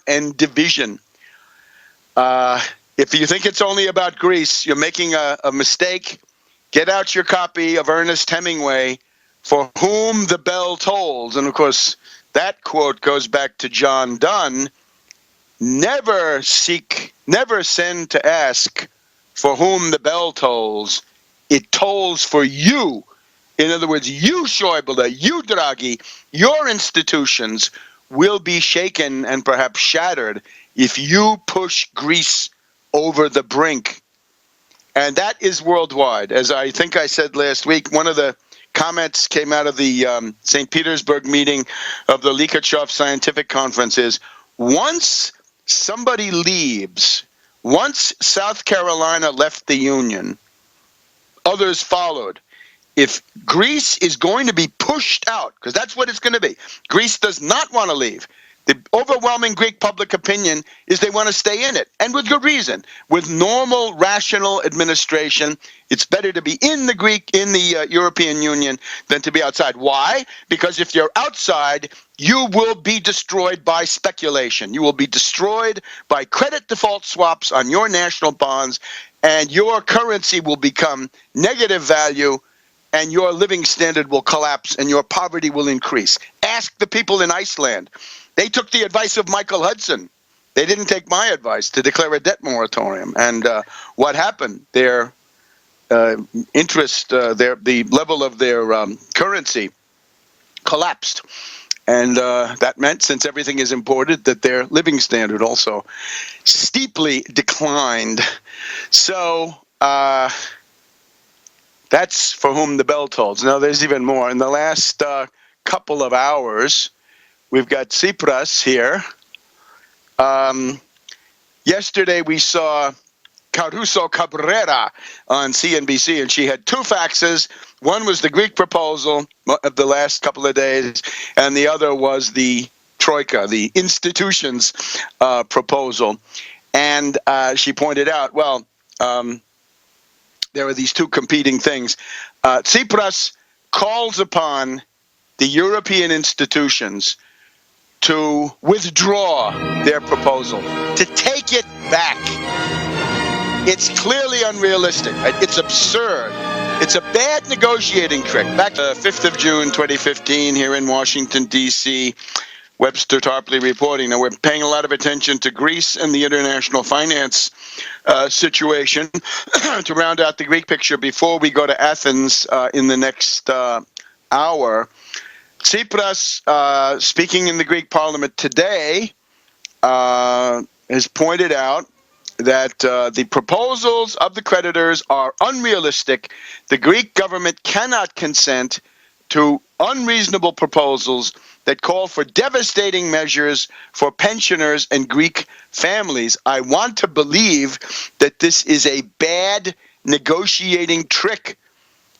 and division. If you think it's only about Greece, you're making a mistake. Get out your copy of Ernest Hemingway, For Whom the Bell Tolls. And of course, that quote goes back to John Donne. Never send to ask for whom the bell tolls. It tolls for you. In other words, you, Schäuble, you, Draghi, your institutions will be shaken and perhaps shattered if you push Greece over the brink. And that is worldwide. As I think I said last week, one of the comments came out of the St. Petersburg meeting of the Likhatchov Scientific Conference is, once somebody leaves, once South Carolina left the Union, others followed. If Greece is going to be pushed out, because that's what it's going to be, Greece does not want to leave. The overwhelming Greek public opinion is they want to stay in it, and with good reason. With normal, rational administration, it's better to be in the European Union than to be outside. Why? Because if you're outside, you will be destroyed by speculation. You will be destroyed by credit default swaps on your national bonds, and your currency will become negative value, and your living standard will collapse, and your poverty will increase. Ask the people in Iceland. They took the advice of Michael Hudson. They didn't take my advice to declare a debt moratorium. And what happened? Their interest, the level of their currency collapsed. And that meant, since everything is imported, that their living standard also steeply declined. So that's For Whom the Bell Tolls. Now, there's even more. In the last couple of hours, we've got Tsipras here. Yesterday we saw Caruso Cabrera on CNBC, and she had two faxes. One was the Greek proposal of the last couple of days, and the other was the Troika, the institutions proposal. And she pointed out, well, there are these two competing things. Tsipras calls upon the European institutions to withdraw their proposal, to take it back. It's clearly unrealistic. It's absurd. It's a bad negotiating trick. Back to 5th of June, 2015, here in Washington, D.C., Webster Tarpley reporting. Now, we're paying a lot of attention to Greece and the international finance situation to round out the Greek picture before we go to Athens in the next hour. Tsipras, speaking in the Greek parliament today, has pointed out that the proposals of the creditors are unrealistic. The Greek government cannot consent to unreasonable proposals that call for devastating measures for pensioners and Greek families. I want to believe that this is a bad negotiating trick.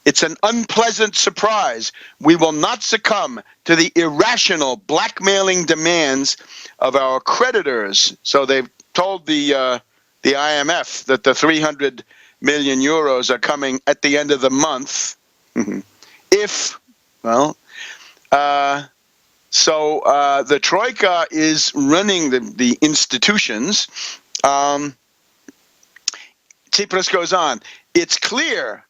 It's an unpleasant surprise. We will not succumb to the irrational blackmailing demands of our creditors. So they've told the IMF that the 300 million euros are coming at the end of the month. The Troika is running the institutions. Tsipras goes on. It's clear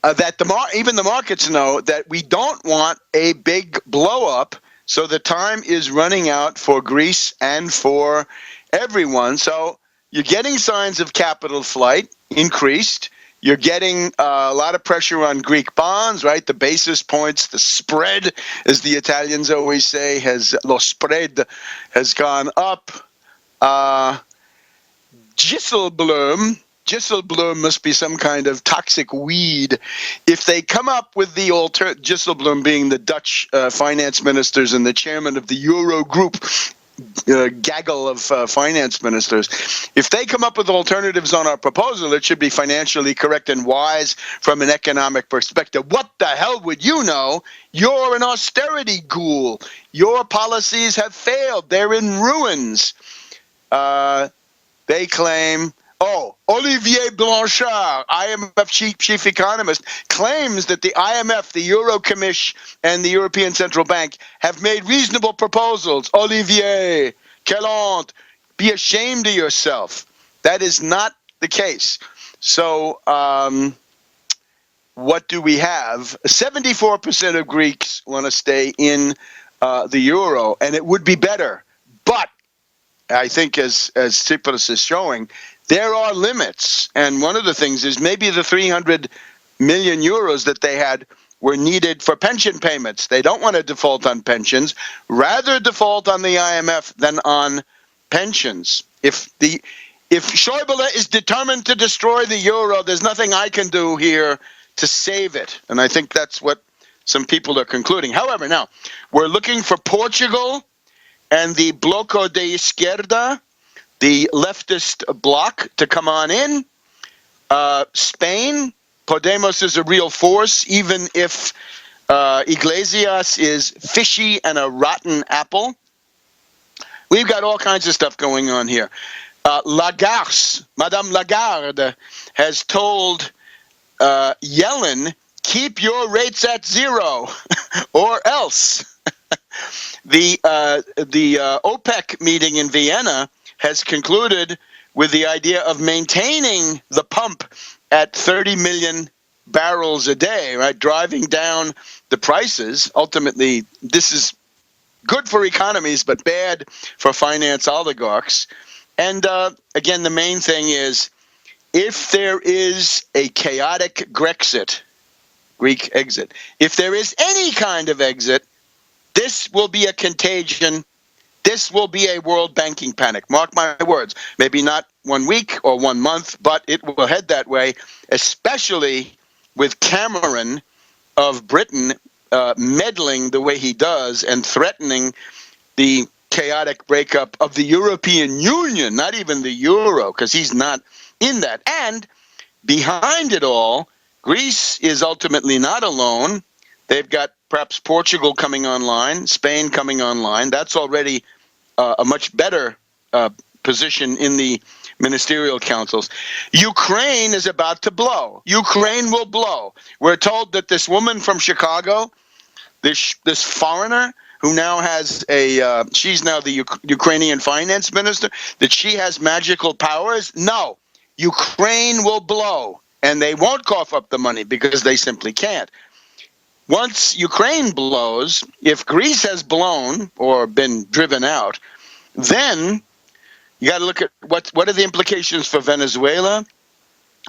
that even the markets know that we don't want a big blow-up, so the time is running out for Greece and for everyone. So you're getting signs of capital flight increased. You're getting a lot of pressure on Greek bonds, right? The basis points, the spread, as the Italians always say, lo spread has gone up. Gisselbloom must be some kind of toxic weed. If they come up with the Gisselbloom being the Dutch finance ministers and the chairman of the Euro group, gaggle of finance ministers, if they come up with alternatives on our proposal, it should be financially correct and wise from an economic perspective. What the hell would you know? You're an austerity ghoul. Your policies have failed. They're in ruins. They claim, Olivier Blanchard, IMF chief economist, claims that the IMF, the Eurocommission, and the European Central Bank have made reasonable proposals. Olivier, Quelle honte! Be ashamed of yourself. That is not the case. So, what do we have? 74% of Greeks want to stay in the euro, and it would be better. But I think, as Tsipras is showing, there are limits. And one of the things is maybe the 300 million euros that they had were needed for pension payments. They don't want to default on pensions, rather default on the IMF than on pensions. If Schäuble is determined to destroy the euro, there's nothing I can do here to save it. And I think that's what some people are concluding. However, now, we're looking for Portugal and the Bloco de Izquierda, the leftist bloc, to come on in. Spain, Podemos is a real force, even if Iglesias is fishy and a rotten apple. We've got all kinds of stuff going on here. Madame Lagarde, has told Yellen, keep your rates at zero, or else. The OPEC meeting in Vienna has concluded with the idea of maintaining the pump at 30 million barrels a day, right? Driving down the prices. Ultimately, this is good for economies, but bad for finance oligarchs. And again, the main thing is, if there is a chaotic Grexit, Greek exit, if there is any kind of exit, this will be a contagion. This will be a world banking panic. Mark my words. Maybe not 1 week or 1 month, but it will head that way, especially with Cameron of Britain meddling the way he does and threatening the chaotic breakup of the European Union, not even the euro, because he's not in that. And behind it all, Greece is ultimately not alone. They've got perhaps Portugal coming online, Spain coming online. That's already a much better position in the ministerial councils. Ukraine is about to blow. Ukraine will blow. We're told that this woman from Chicago, this foreigner who now has she's now the Ukrainian finance minister, that she has magical powers. No, Ukraine will blow, and they won't cough up the money because they simply can't. Once Ukraine blows, if Greece has blown or been driven out, then you got to look at what are the implications for Venezuela,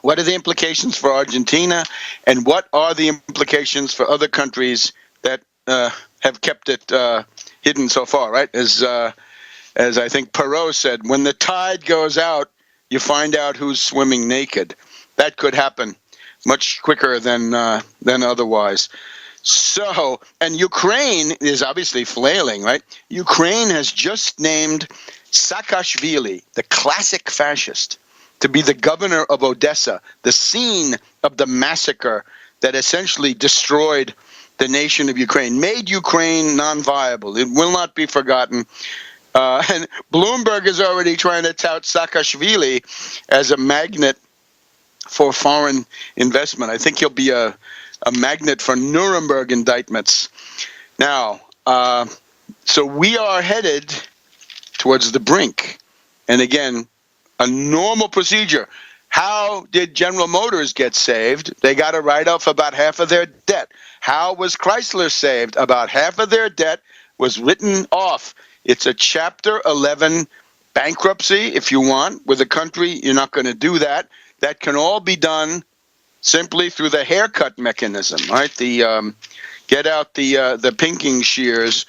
what are the implications for Argentina, and what are the implications for other countries that have kept it hidden so far, right? As I think Perot said, when the tide goes out, you find out who's swimming naked. That could happen much quicker than otherwise. So, and Ukraine is obviously flailing, right? Ukraine has just named Saakashvili, the classic fascist, to be the governor of Odessa, the scene of the massacre that essentially destroyed the nation of Ukraine, made Ukraine non-viable. It will not be forgotten. And Bloomberg is already trying to tout Saakashvili as a magnet for foreign investment. I think he'll be a magnet for Nuremberg indictments. Now, so we are headed towards the brink. And again, a normal procedure. How did General Motors get saved? They got a write-off about half of their debt. How was Chrysler saved? About half of their debt was written off. It's a Chapter 11 bankruptcy, if you want. With a country, you're not going to do that. That can all be done simply through the haircut mechanism, right? The get out the pinking shears,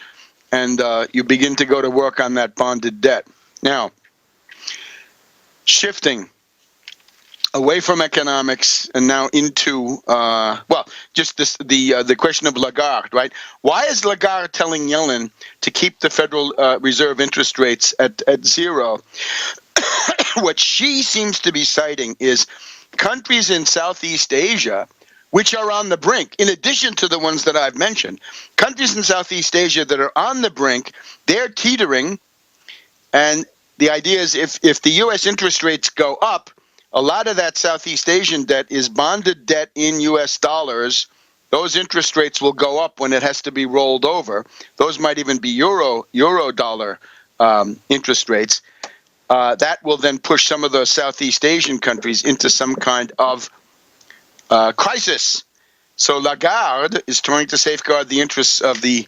and you begin to go to work on that bonded debt. Now, shifting away from economics and now into just the question of Lagarde, right? Why is Lagarde telling Yellen to keep the Federal Reserve interest rates at zero? What she seems to be citing is countries in Southeast Asia which are on the brink, in addition to the ones that I've mentioned. Countries in Southeast Asia that are on the brink, they're teetering, and the idea is if the U.S. interest rates go up, a lot of that Southeast Asian debt is bonded debt in U.S. dollars. Those interest rates will go up when it has to be rolled over. Those might even be euro dollar interest rates, that will then push some of the Southeast Asian countries into some kind of crisis. So Lagarde is trying to safeguard the interests of the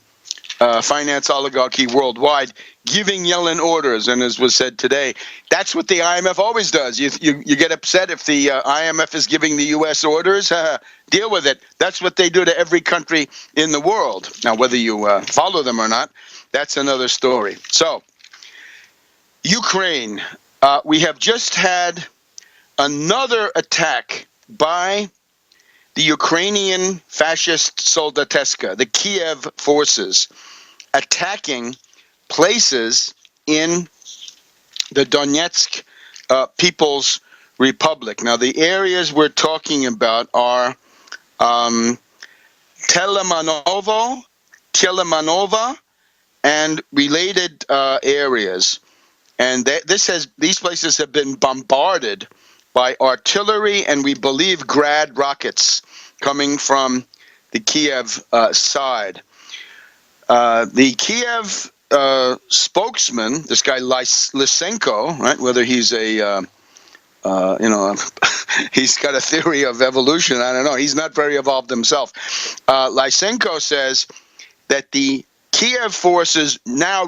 finance oligarchy worldwide, giving Yellen orders. And as was said today, that's what the IMF always does. You get upset if the IMF is giving the U.S. orders. Deal with it. That's what they do to every country in the world. Now, whether you follow them or not, that's another story. So, Ukraine. We have just had another attack by the Ukrainian fascist Soldateska, the Kiev forces, attacking places in the Donetsk People's Republic. Now, the areas we're talking about are Telemanova, and related areas. And these places have been bombarded by artillery and, we believe, Grad rockets coming from the Kiev side. The Kiev spokesman, this guy Lysenko, right? Whether he's he's got a theory of evolution, I don't know. He's not very evolved himself. Lysenko says that the Kiev forces now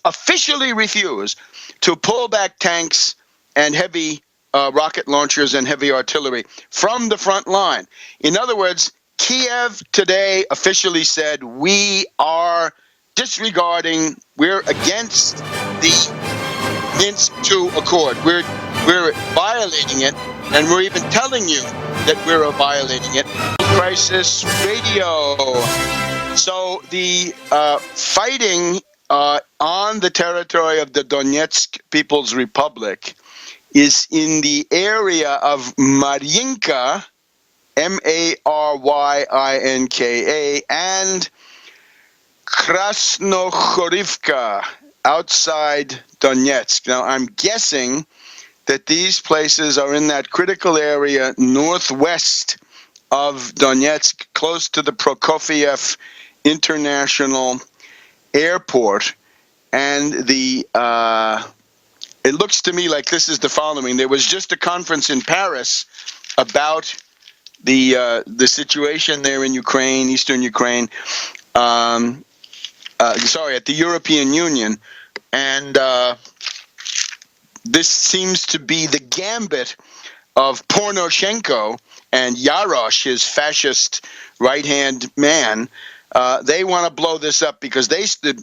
officially refuse, to pull back tanks and heavy rocket launchers and heavy artillery from the front line. In other words, Kiev today officially said, we are disregarding, we're against the Minsk II Accord. We're violating it, and we're even telling you that we're violating it. Crisis Radio. So the fighting on the territory of the Donetsk People's Republic is in the area of Maryinka, Maryinka, and Krasnochorivka, outside Donetsk. Now, I'm guessing that these places are in that critical area northwest of Donetsk, close to the Prokofiev International Airport. And it looks to me like this is the following. There was just a conference in Paris about the situation there in Ukraine, eastern Ukraine, at the European Union. And this seems to be the gambit of Poroshenko and Yarosh, his fascist right-hand man. They want to blow this up because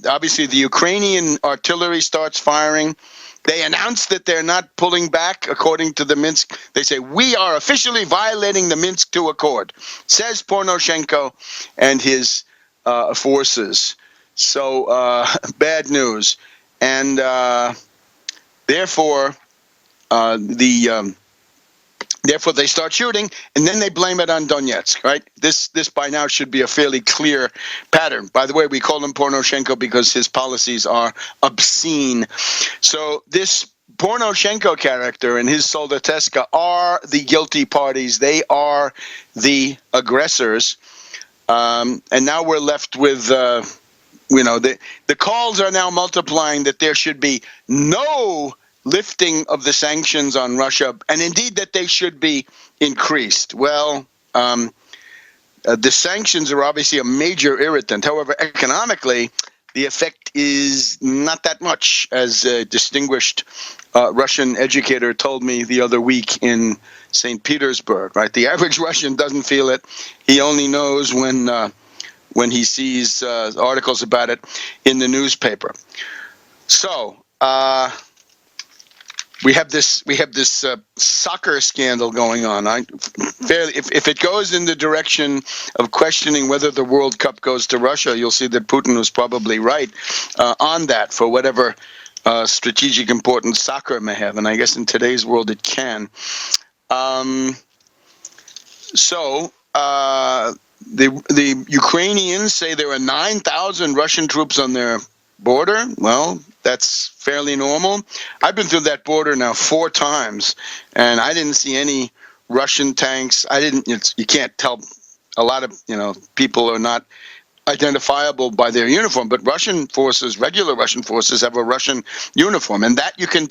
obviously the Ukrainian artillery starts firing. They announce that they're not pulling back according to the Minsk. They say, we are officially violating the Minsk II Accord, says Poroshenko and his forces. So bad news. And therefore they start shooting, and then they blame it on Donetsk, right? This by now should be a fairly clear pattern. By the way, we call him Poroshenko because his policies are obscene. So this Poroshenko character and his Soldateska are the guilty parties. They are the aggressors. And now we're left with, the calls are now multiplying that there should be no lifting of the sanctions on Russia, and indeed that they should be increased. Well, the sanctions are obviously a major irritant. However, economically, the effect is not that much, as a distinguished Russian educator told me the other week in St. Petersburg. Right, the average Russian doesn't feel it. He only knows when he sees articles about it in the newspaper. So. We have this soccer scandal going on. If it goes in the direction of questioning whether the World Cup goes to Russia, you'll see that Putin was probably right on that, for whatever strategic importance soccer may have. And I guess in today's world it can. The Ukrainians say there are 9,000 Russian troops on their border. Well, that's fairly normal. I've been through that border now 4 times, and I didn't see any Russian tanks. You can't tell. A lot of people are not identifiable by their uniform. But Russian forces, regular Russian forces, have a Russian uniform, and that you can